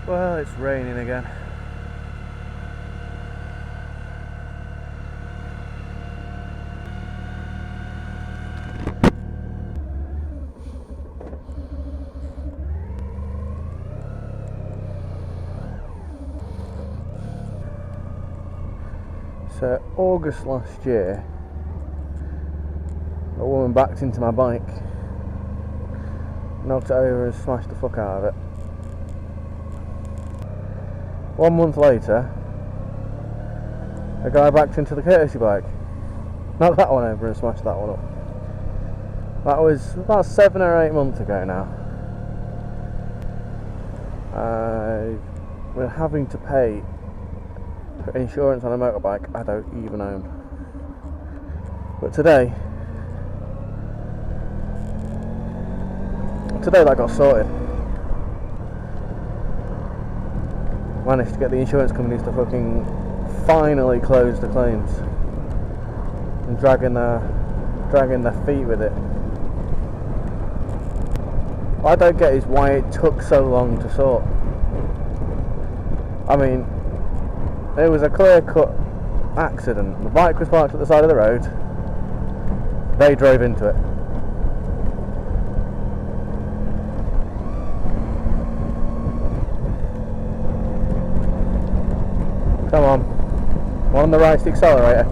Well, it's raining again. So, August last year, a woman backed into my bike, knocked it over and smashed the fuck out of it. 1 month later, a guy backed into the courtesy bike, knocked that one over and smashed that one up. That was about 7 or 8 months ago now. We're having to pay for insurance on a motorbike I don't even own. But today that got sorted. Managed to get the insurance companies to fucking finally close the claims and dragging their feet with it. What I don't get is why it took so long to sort. I mean, it was a clear-cut accident. The bike was parked at the side of the road. They drove into it. Come on. One on the right accelerator.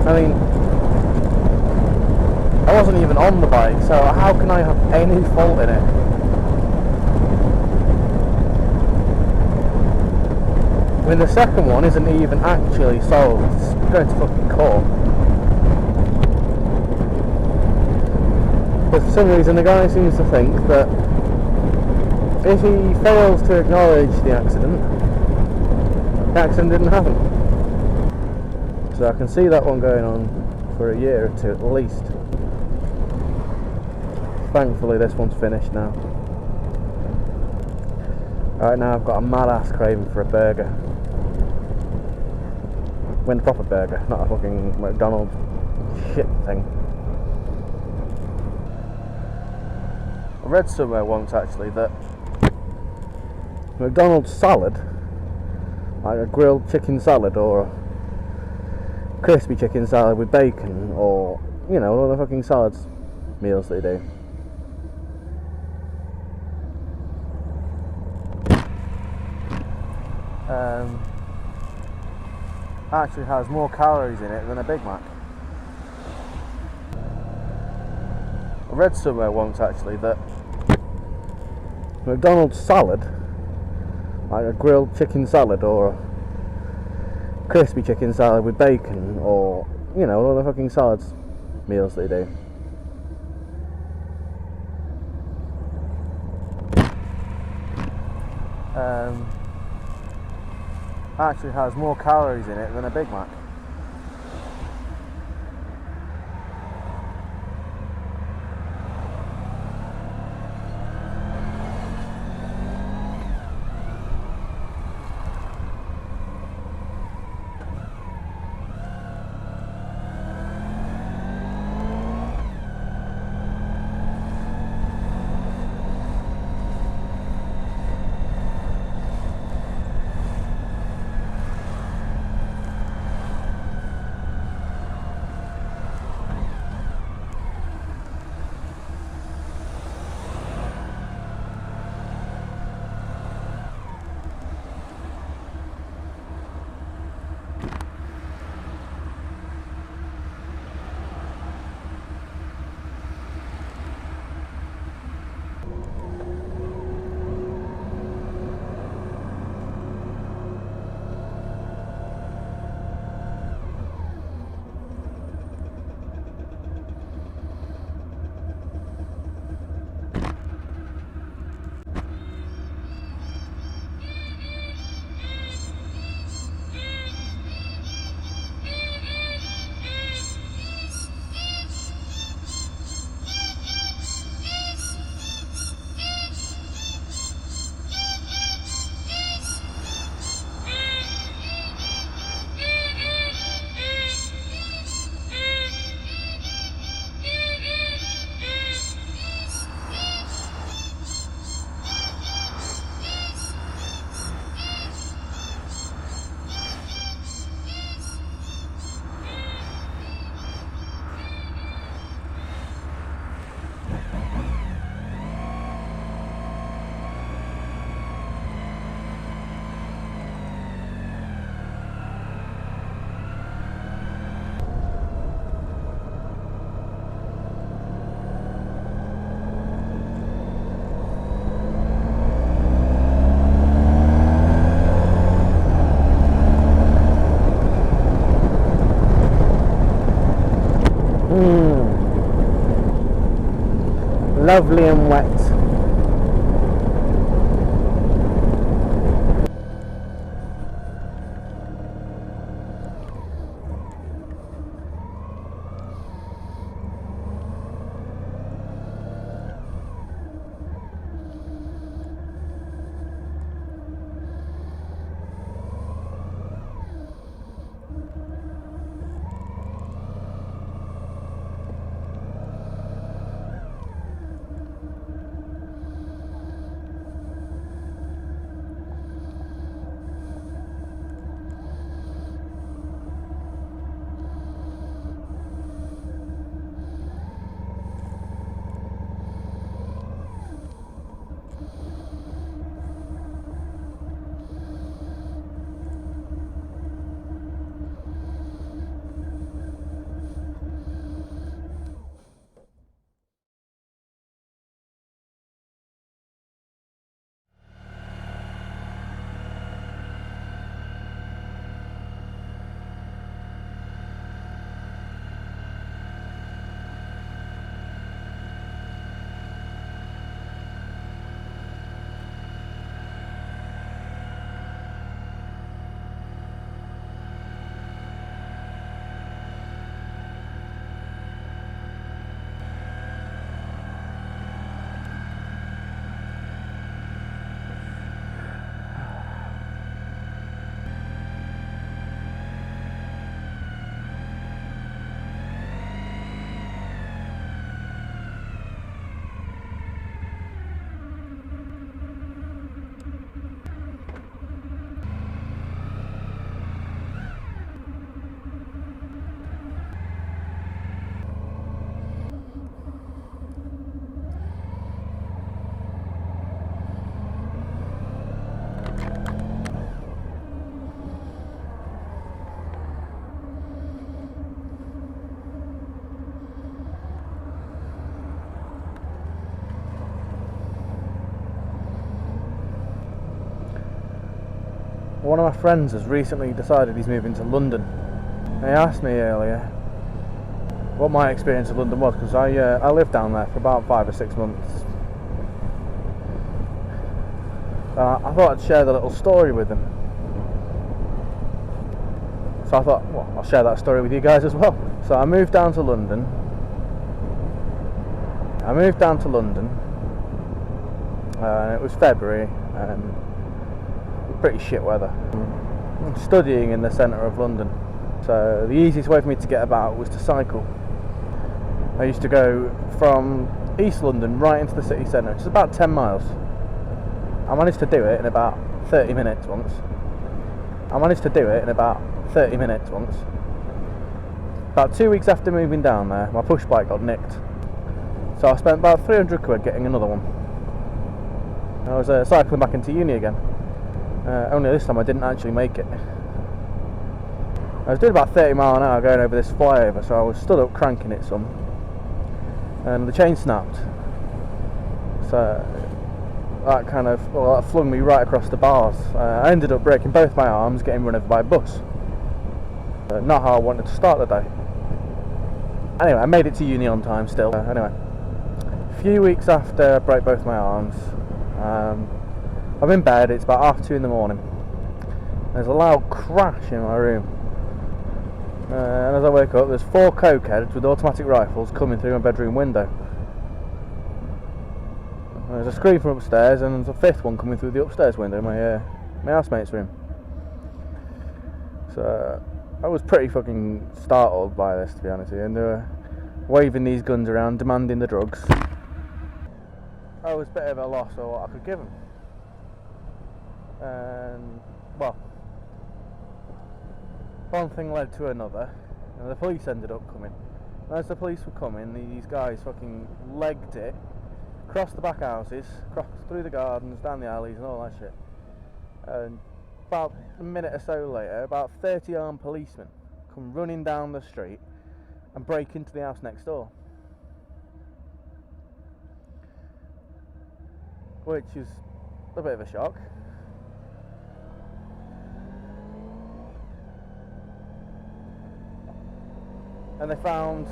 I mean, I wasn't even on the bike, so how can I have any fault in it? I mean, the second one isn't even actually solved. It's going to fucking court. But for some reason the guy seems to think that if he fails to acknowledge the accident didn't happen. So I can see that one going on for a year or two at least. Thankfully this one's finished now. Right now I've got a mad ass craving for a burger. I mean a proper burger, not a fucking McDonald's shit thing. I read somewhere once actually that McDonald's salad, like a grilled chicken salad or crispy chicken salad with bacon, or you know, all the fucking salads meals they do, actually has more calories in it than a Big Mac. I read somewhere once actually that McDonald's salad, like a grilled chicken salad or crispy chicken salad with bacon, or you know, all the fucking salads meals they do, actually has more calories in it than a Big Mac. Lovely and wet. One of my friends has recently decided he's moving to London. He asked me earlier what my experience of London was, because I lived down there for about 5 or 6 months. I thought I'd share the little story with him. So I thought, well, I'll share that story with you guys as well. So I moved down to London. It was February and pretty shit weather. I'm studying in the centre of London, so the easiest way for me to get about was to cycle. I used to go from East London right into the city centre, which is about 10 miles. I managed to do it in about 30 minutes once. About 2 weeks after moving down there, my push bike got nicked. So I spent about 300 quid getting another one. I was cycling back into uni again. Only this time I didn't actually make it. I was doing about 30 mile an hour going over this flyover, so I was stood up cranking it some, and the chain snapped. So that that flung me right across the bars. I ended up breaking both my arms, getting run over by a bus. Not how I wanted to start the day. Anyway, I made it to uni on time still. Anyway, a few weeks after I broke both my arms, I'm in bed. It's about 2:30 in the morning. There's a loud crash in my room, and as I wake up, there's 4 cokeheads with automatic rifles coming through my bedroom window. There's a scream from upstairs, and there's a 5th one coming through the upstairs window in my housemate's room. So I was pretty fucking startled by this, to be honest with you, and they were waving these guns around, demanding the drugs. I was a bit of a loss of what I could give them. And, well, one thing led to another, and the police ended up coming. And as the police were coming, these guys fucking legged it, crossed the back houses, crossed through the gardens, down the alleys and all that shit. And about a minute or so later, about 30 armed policemen come running down the street and break into the house next door. Which is a bit of a shock. And they found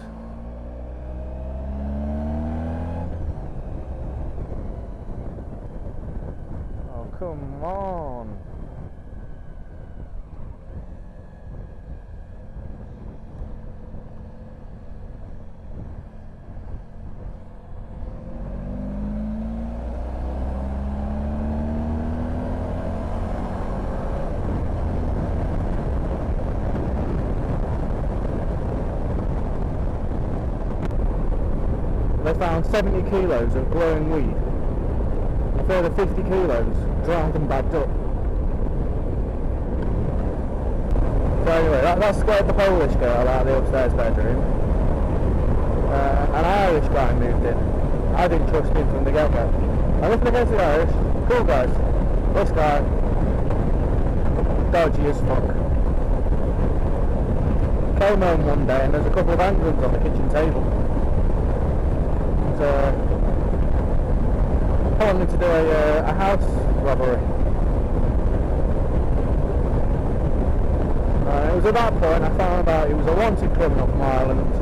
come on. They found 70 kilos of glowing weed. A further 50 kilos dried and bagged up. So anyway, that scared the Polish girl out of the upstairs bedroom. An Irish guy moved in. I didn't trust him from the get-go. I'm nothing against the Irish. Cool guys. This guy, dodgy as fuck. Came home one day and there's a couple of handguns on the kitchen table. Wanted to do a house robbery. It was at that point I found out he was a wanted criminal from Ireland,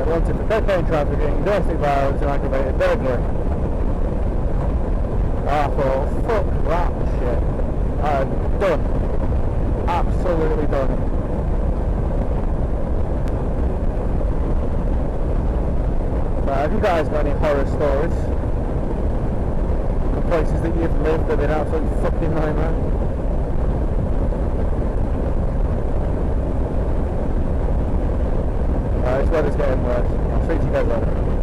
wanted for cocaine trafficking, domestic violence and aggravated burglary. I thought, fuck that shit. I'm done. Absolutely done. Have you guys got any horror stories? The places that you've lived that have been absolutely fucking nightmare? This weather's getting worse. I'll speak to you guys later.